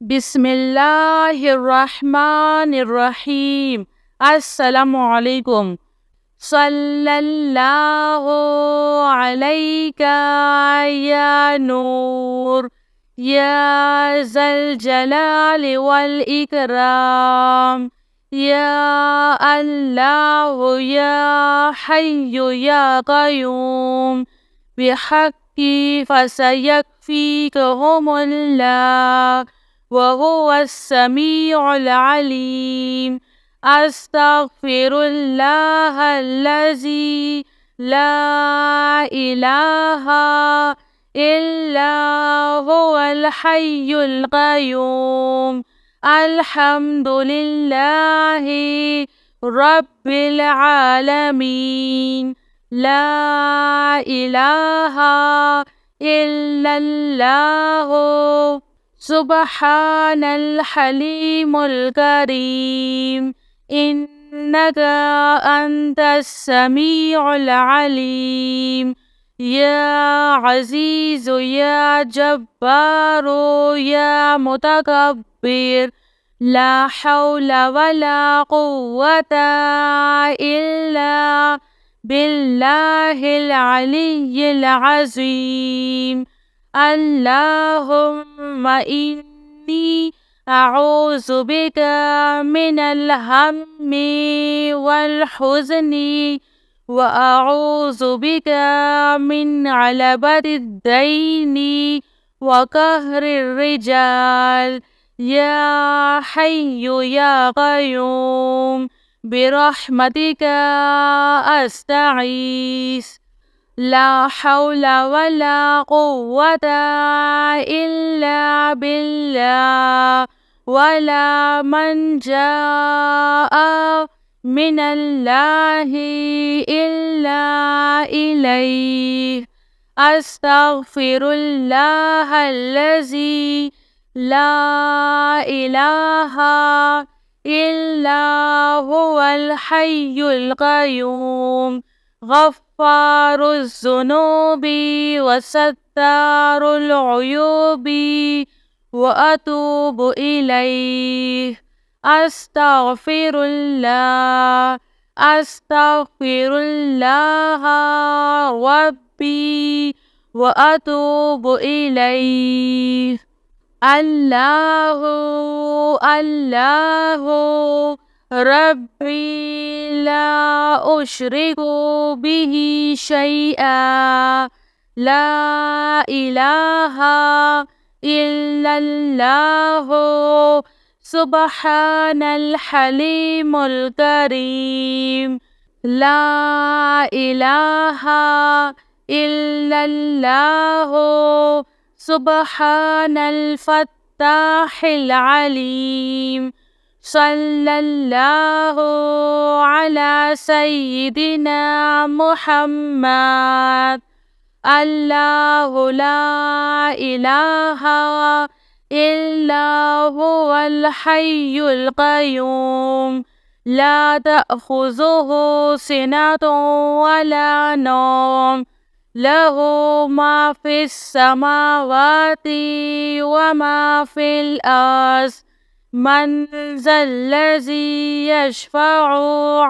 बिस्मिल्लाहिर्रहमानिर्रहीम। अस्सलामुअलैकुम। सल्लल्लाहु अलैका या नूर या ज़ल जलाल वल इकराम या अल्लाह या हय्यु या क़य्यूम बिहक़्क़ि फसयक्फ़ीकहुमुल्लाह वहुवस्समीउल अलीम। अस्तग़फ़िरुल्लाहल्लज़ी ला इलाहा इल्ला हुवल हय्युल क़य्यूम। अल्हम्दुलिल्लाहि रब्बिल आलमीन। ला इलाहा इल्लल्लाहु सुब्हानल हलीमुल करीम। इन्नका अंतस समीउल अलीम। या अज़ीज़ु या जब्बारू या मुतकब्बिर। ला हौला वला कुव्वता इल्ला बिल्लाहिल अलिय्यिल अज़ीम। अल्लाहुम्मा इन्नी अऊज़ु बिका मिनल हम्मी वल हुज़्नी व अऊज़ु बिका मिन अलबतिद दैनी व कहरिर रिजाल। या हय्यु या क़य्यूम बिरहमतिका अस्तगीस। ला हौला वला कुव्वता इल्ला बिल्लाह। वला मल्जाअ मिनल्लाहि इल्ला इलैहि। अस्तग़फिरुल्लाहल्लज़ी ला इलाहा इल्ला हुवल हय्युल क़य्यूम। गफ़्फ़ारुज़्ज़ुनूबि व सत्तारुल उयूबि व अतूबु इलैहि। अस्तग़फिरुल्लाह अस्तग़फिरुल्लाह रब्बी व अतूबु इलैहि। अल्लाहु अल्लाहु रब्बी ला उश्रिकु बिही शैआ। ला इलाहा इल्लल्लाहु सुब्हानल हलीमुल करीम। ला इलाहा इल्लल्लाहु सुब्हानल फ़त्ताहिल अलीम। सल्लल्लाहु अला सय्यिदिना मुहम्मद। अल्लाहु ला इलाहा इल्ला हुवल हय्युल क़य्यूम। ला तअख़ुज़ुहु सिनतुन वला नौम। लहु मा फ़िस समावाति व मा फ़िल अर्ज़। मन ज़ल्लज़ी यशफ़अु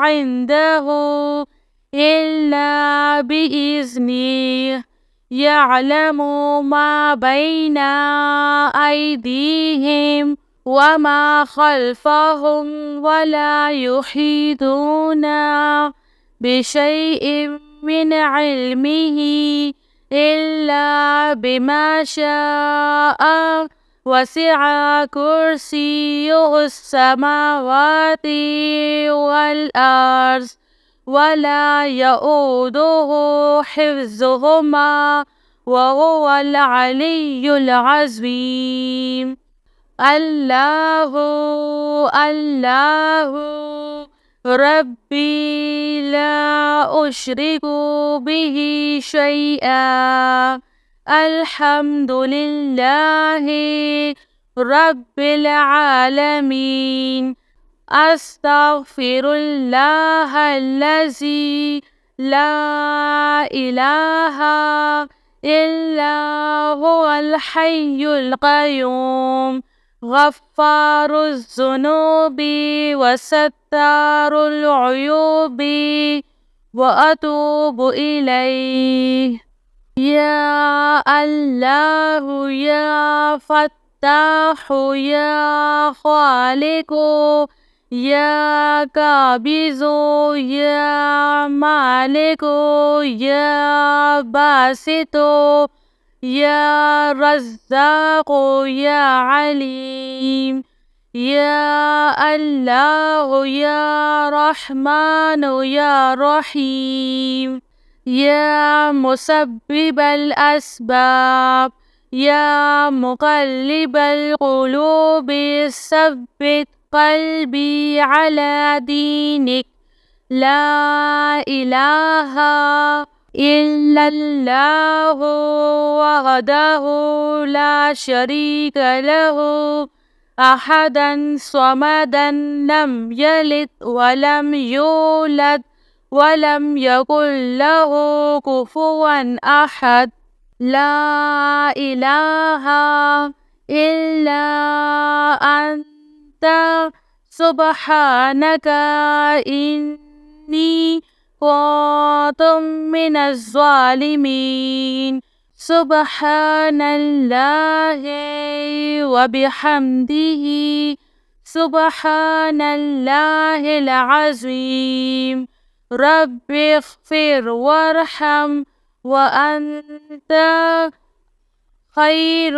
इंदहु इल्ला बिइज़्निहि। यअलमु मा बैना अयदीहिम व मा ख़ल्फ़हुम वला युहीतूना बिशैइन मिन इल्मिही इल्ला बिमा शाअ। वसिअ कुर्सियुहुस समावाति वल अर्ज़ वला यऊदुहु हिफ्ज़ुहुमा व हुवल अलिय्युल अज़ीम। अल्लाहु अल्लाहु रब्बी ला उश्रिकु बिही शैआ। अल्हम्दुलिल्लाहि रब्बिल आलमीन। अस्तग़फिरुल्लाहल्लज़ी ला इलाहा इल्ला हुवल हय्युल क़य्यूम। غفار الذنوب وستار العيوب وأتوب إليه. يا الله يا فتاح يا خالق يا قابض يا مالك يا باسط يا رزاق يا عليم. يا الله يا رحمن يا رحيم. يا مسبب الأسباب يا مقلب القلوب ثبت قلبي على دينك. لا إله إلا الله وحده لا شريك له أحدا صمدا لم يلد ولم يولد ولم يكن له كفوا أحد. لا إله إلا أنت سبحانك إني كنت من الظالمين. سبحان الله وبحمده سبحان الله العظيم. رب اغفر وارحم وأنت خير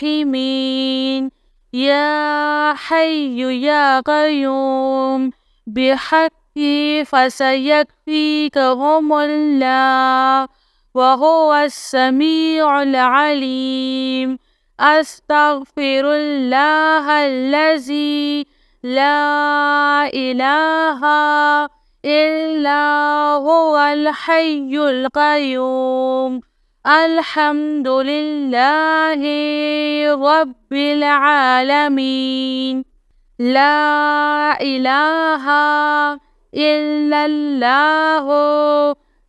الراحمين. يا حي يا قيوم بحقي فسيكفيكهم الله وهو السميع العليم. أستغفر الله الذي لا إله إلا هو الحي القيوم. الحمد لله رب العالمين. لا إله إلا الله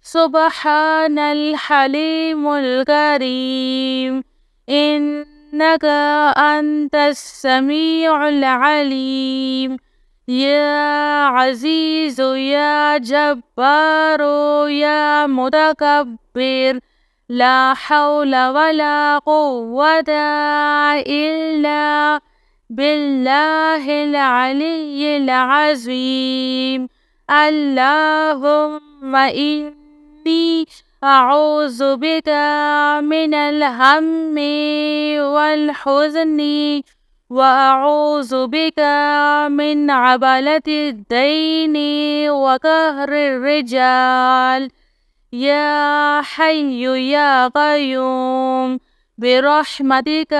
سبحان الحليم الكريم. إنك أنت السميع العليم. يا عزيز يا جبار يا متكبر لا حول ولا قوة إلا بالله العلي العظيم. اللهم إني أعوذ بك من الهم والحزن وأعوذ بك من عبلة الدين وقهر الرجال. يا حي يا قيوم برحمتك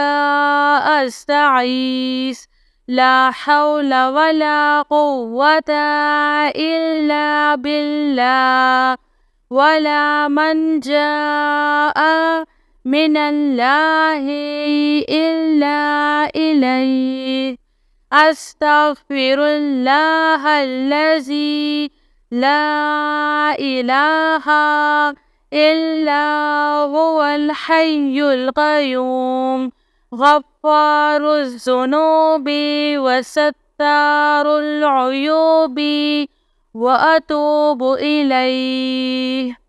أستعيذ. لا حول ولا قوة إلا بالله ولا منجا من الله إلا إليه. أستغفر الله الذي لا إله إلا هو الحي القيوم غفار الذنوب وستار العيوب وأتوب إليه.